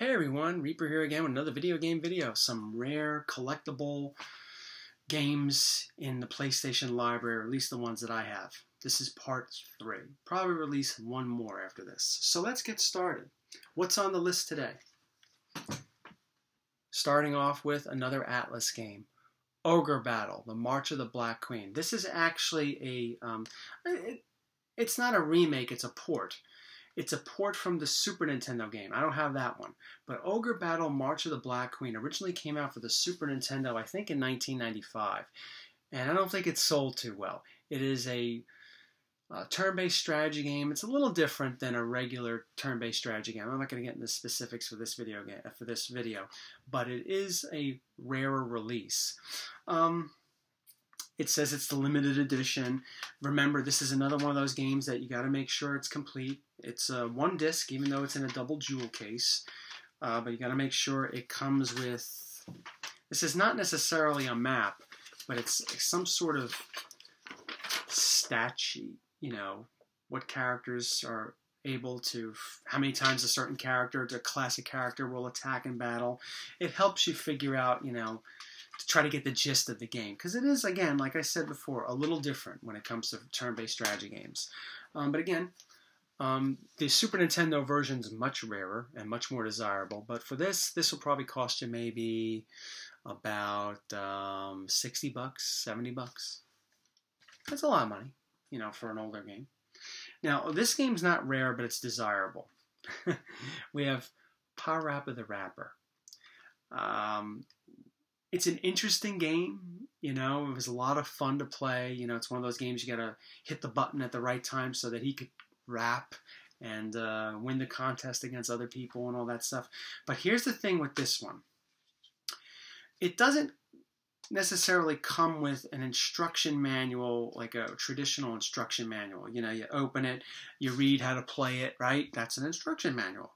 Hey everyone, Reaper here again with another video game video. Some rare collectible games in the PlayStation library, or at least the ones that I have. This is part 3. Probably release one more after this. So let's get started. What's on the list today? Starting off with another Atlas game. Ogre Battle, The March of the Black Queen. This is actually it's not a remake, it's a port. It's a port from the Super Nintendo game. I don't have that one. But Ogre Battle March of the Black Queen originally came out for the Super Nintendo, I think in 1995. And I don't think it sold too well. It is a turn-based strategy game. It's a little different than a regular turn-based strategy game. I'm not going to get into specifics for this video, but it is a rarer release. It says it's the limited edition. Remember, this is another one of those games that you got to make sure it's complete. It's one disc, even though it's in a double jewel case. But you got to make sure it comes with... This is not necessarily a map, but it's some sort of stat sheet. You know, what characters are able to... How many times a certain character, a classic character, will attack in battle. It helps you figure out, you know, to try to get the gist of the game. Because it is, again, like I said before, a little different when it comes to turn-based strategy games. But again, the Super Nintendo version is much rarer and much more desirable. But for this will probably cost you maybe about $60, $70. That's a lot of money, you know, for an older game. Now, this game's not rare, but it's desirable. We have Powerup the Rapper. It's an interesting game, you know. It was a lot of fun to play. You know, it's one of those games you gotta hit the button at the right time so that he could rap and win the contest against other people and all that stuff. But here's the thing with this one. It doesn't necessarily come with an instruction manual, like a traditional instruction manual. You know, you open it, you read how to play it, right? That's an instruction manual.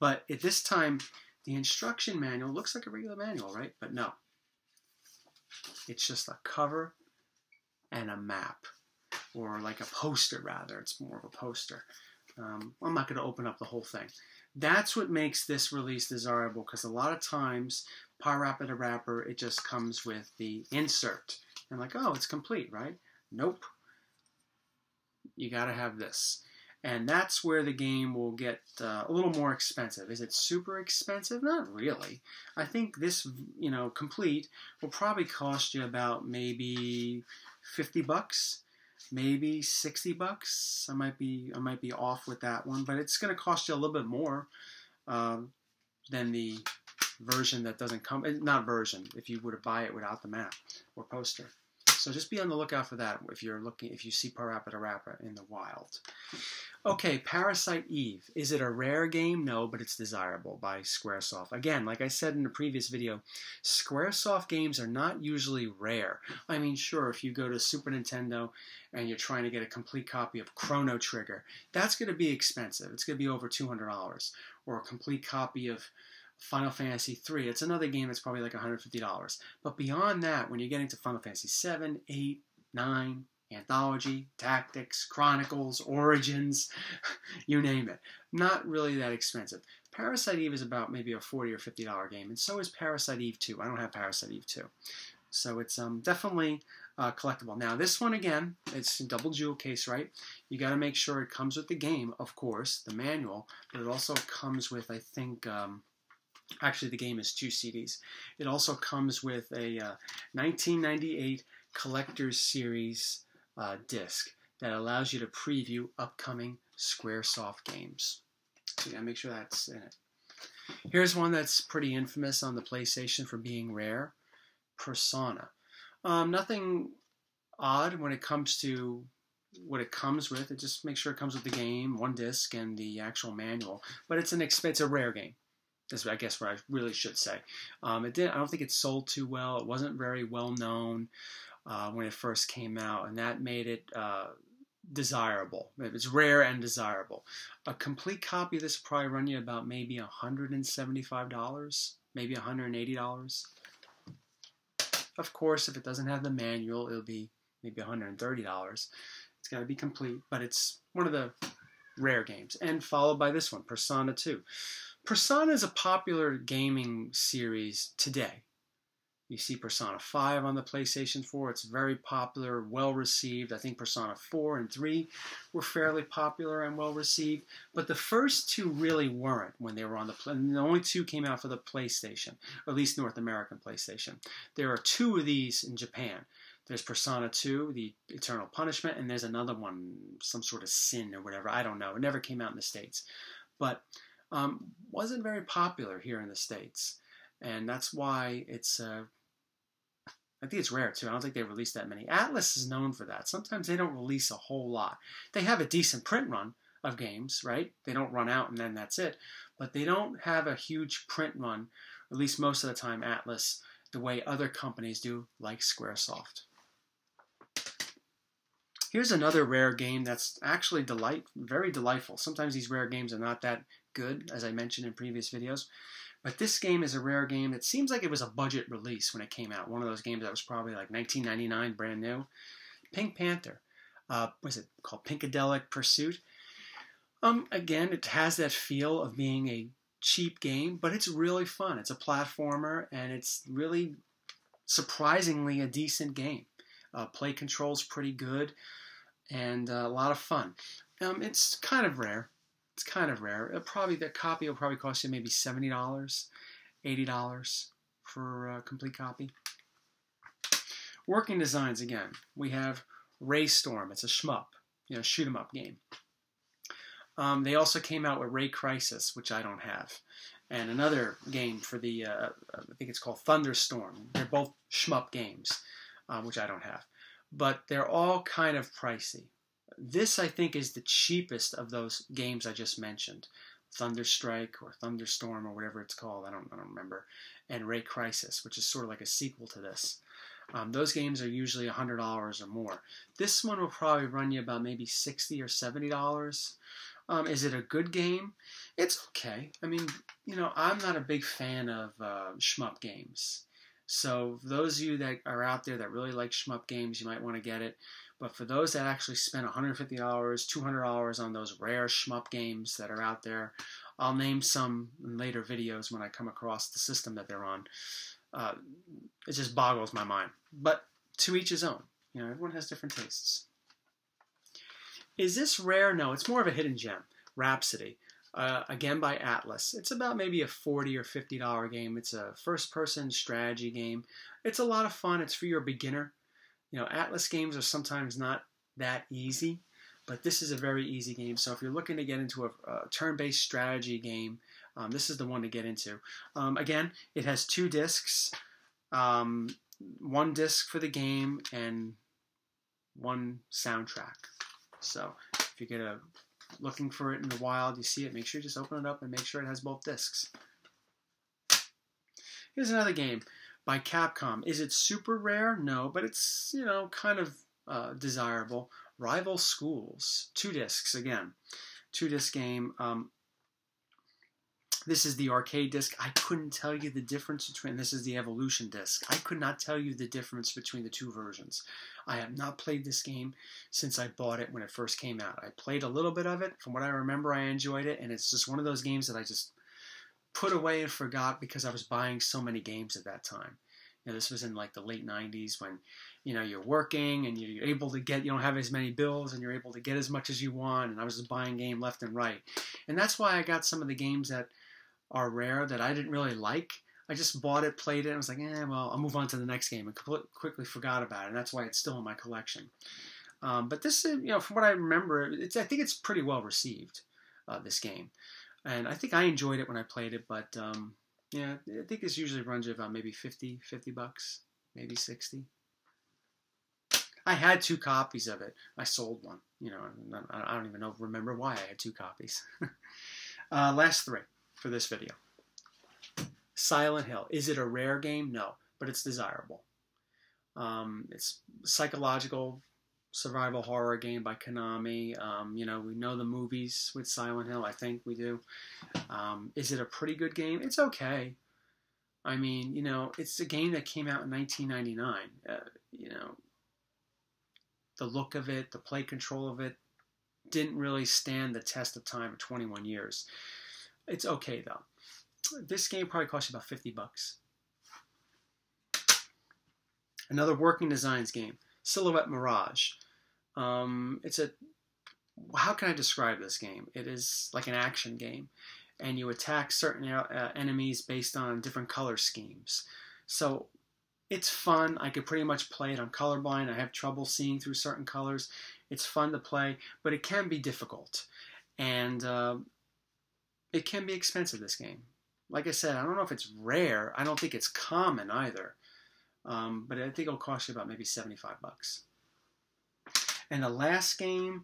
But at this time, the instruction manual looks like a regular manual, right? But no. It's just a cover and a map. Or like a poster, rather. It's more of a poster. I'm not going to open up the whole thing. That's what makes this release desirable, because a lot of times, Powerup the Rapper, it just comes with the insert. And like, oh, it's complete, right? Nope. You got to have this. And that's where the game will get a little more expensive. Is it super expensive? Not really. I think this, you know, complete will probably cost you about maybe $50, maybe $60. I might be off with that one, but it's going to cost you a little bit more than the version that doesn't come. Not version. If you were to buy it without the map or poster. So just be on the lookout for that if you see Parasite Eve in the wild. Okay, Parasite Eve. Is it a rare game? No, but it's desirable by Squaresoft. Again, like I said in the previous video, Squaresoft games are not usually rare. I mean, sure, if you go to Super Nintendo and you're trying to get a complete copy of Chrono Trigger, that's going to be expensive. It's going to be over $200. Or a complete copy of Final Fantasy III. It's another game that's probably like $150. But beyond that, when you're getting to Final Fantasy 7, 8, 9, Anthology, Tactics, Chronicles, Origins, you name it. Not really that expensive. Parasite Eve is about maybe a $40 or $50 game, and so is Parasite Eve 2. I don't have Parasite Eve 2. So it's definitely collectible. Now this one, again, it's a double jewel case, right? You got to make sure it comes with the game, of course, the manual, but it also comes with, I think... Actually, the game is 2 CDs. It also comes with a 1998 Collector's Series disc that allows you to preview upcoming Squaresoft games. So you gotta make sure that's in it. Here's one that's pretty infamous on the PlayStation for being rare. Persona. Nothing odd when it comes to what it comes with. It just makes sure it comes with the game, one disc, and the actual manual. But it's a rare game. That's, I guess, what I really should say. I don't think it sold too well. It wasn't very well known when it first came out, and that made it desirable. It's rare and desirable. A complete copy of this will probably run you about maybe $175, maybe $180. Of course, if it doesn't have the manual, it'll be maybe $130. It's got to be complete, but it's one of the rare games. And followed by this one, Persona 2. Persona is a popular gaming series today. You see Persona 5 on the PlayStation 4. It's very popular, well received. I think Persona 4 and 3 were fairly popular and well received. But the first two really weren't when they were on the only two came out for the PlayStation, or at least North American PlayStation. There are two of these in Japan. There's Persona 2, the Eternal Punishment, and there's another one, some sort of Sin or whatever. I don't know. It never came out in the States. But wasn't very popular here in the States. And that's why it's... I think it's rare too. I don't think they release that many. Atlas is known for that. Sometimes they don't release a whole lot. They have a decent print run of games, right? They don't run out and then that's it. But they don't have a huge print run, at least most of the time, Atlas, the way other companies do, like Squaresoft. Here's another rare game that's actually very delightful. Sometimes these rare games are not that good, as I mentioned in previous videos. But this game is a rare game. It seems like it was a budget release when it came out. One of those games that was probably like $19.99, brand new. Pink Panther. What's it called? Pinkadelic Pursuit. Again, it has that feel of being a cheap game, but it's really fun. It's a platformer, and it's really surprisingly a decent game. Play control's pretty good, and a lot of fun. It's kind of rare. It's kind of rare. The copy will probably cost you maybe $70, $80 for a complete copy. Working designs again. We have Ray Storm. It's a shmup, shoot 'em up game. They also came out with Ray Crisis, which I don't have, and another game for the I think it's called Thunderstorm. They're both shmup games, which I don't have, but they're all kind of pricey. This, I think, is the cheapest of those games I just mentioned. Thunderstrike or Thunderstorm or whatever it's called. I don't remember. And Ray Crisis, which is sort of like a sequel to this. Those games are usually $100 or more. This one will probably run you about maybe $60 or $70. Is it a good game? It's okay. I mean, I'm not a big fan of shmup games. So those of you that are out there that really like shmup games, you might want to get it. But for those that actually spend $150, $200 on those rare shmup games that are out there, I'll name some in later videos when I come across the system that they're on. It just boggles my mind. But to each his own. Everyone has different tastes. Is this rare? No, it's more of a hidden gem. Rhapsody. Again by Atlas. It's about maybe a $40 or $50 game. It's a first-person strategy game. It's a lot of fun. It's for your beginner. Atlas games are sometimes not that easy, but this is a very easy game. So if you're looking to get into a turn-based strategy game, this is the one to get into. Again, it has 2 discs, 1 disc for the game, and 1 soundtrack. So if you get looking for it in the wild, you see it, make sure you just open it up and make sure it has both discs. Here's another game by Capcom. Is it super rare? No, but it's, kind of desirable. Rival Schools. 2 discs, again. 2-disc game. This is the arcade disc. I couldn't tell you the difference between... This is the Evolution disc. I could not tell you the difference between the 2 versions. I have not played this game since I bought it when it first came out. I played a little bit of it. From what I remember, I enjoyed it, and it's just one of those games that I just put away and forgot because I was buying so many games at that time. This was in like the late 90s when, you're working and you're able to get, you don't have as many bills and you're able to get as much as you want, and I was just buying game left and right. And that's why I got some of the games that are rare that I didn't really like. I just bought it, played it, and was like, well, I'll move on to the next game, and quickly forgot about it, and that's why it's still in my collection. But this is, from what I remember, I think it's pretty well received, this game. And I think I enjoyed it when I played it, but I think this usually runs you about maybe $50 bucks, maybe 60. I had 2 copies of it. I sold one. I don't even remember why I had 2 copies. Last 3 for this video. Silent Hill. Is it a rare game? No, but it's desirable. It's psychological survival horror game by Konami. We know the movies with Silent Hill. I think we do. Is it a pretty good game? It's okay. I mean, it's a game that came out in 1999. The look of it, the play control of it, didn't really stand the test of time of 21 years. It's okay though. This game probably costs you about $50. Another working designs game, Silhouette Mirage. It's a, how can I describe this game? It is like an action game, and you attack certain enemies based on different color schemes. So it's fun. I could pretty much play it. I'm colorblind. I have trouble seeing through certain colors. It's fun to play, but it can be difficult, and it can be expensive, this game. Like I said, I don't know if it's rare. I don't think it's common either. But I think it'll cost you about maybe $75. And the last game,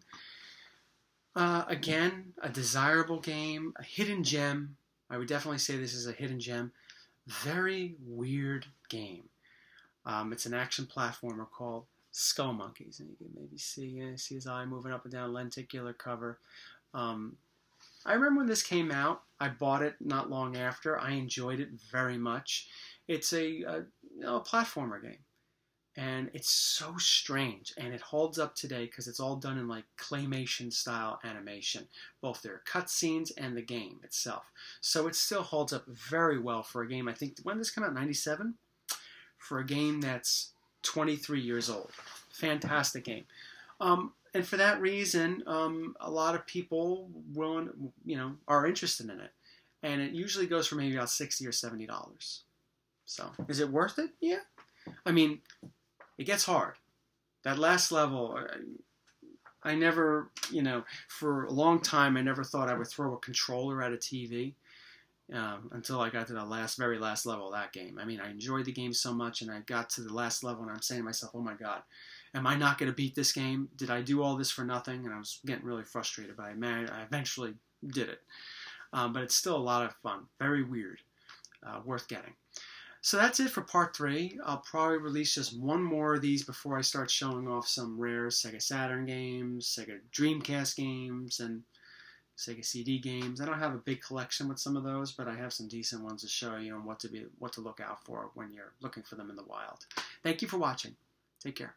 again, a desirable game, a hidden gem. I would definitely say this is a hidden gem. Very weird game. It's an action platformer called Skull Monkeys. And you can maybe see his eye moving up and down, lenticular cover. I remember when this came out. I bought it not long after. I enjoyed it very much. It's a platformer game, and it's so strange, and it holds up today because it's all done in like claymation style animation, both their cutscenes and the game itself. So it still holds up very well for a game. I think, when did this come out? 97? For a game that's 23 years old. Fantastic game. And for that reason, a lot of people are interested in it, and it usually goes for maybe about $60 or $70. So, is it worth it? Yeah. I mean, it gets hard. That last level, I never, for a long time, I never thought I would throw a controller at a TV until I got to the very last level of that game. I mean, I enjoyed the game so much, and I got to the last level, and I'm saying to myself, oh my God, am I not going to beat this game? Did I do all this for nothing? And I was getting really frustrated, but I eventually did it. But it's still a lot of fun. Very weird. Worth getting. So that's it for part 3. I'll probably release just one more of these before I start showing off some rare Sega Saturn games, Sega Dreamcast games, and Sega CD games. I don't have a big collection with some of those, but I have some decent ones to show you on what to look out for when you're looking for them in the wild. Thank you for watching. Take care.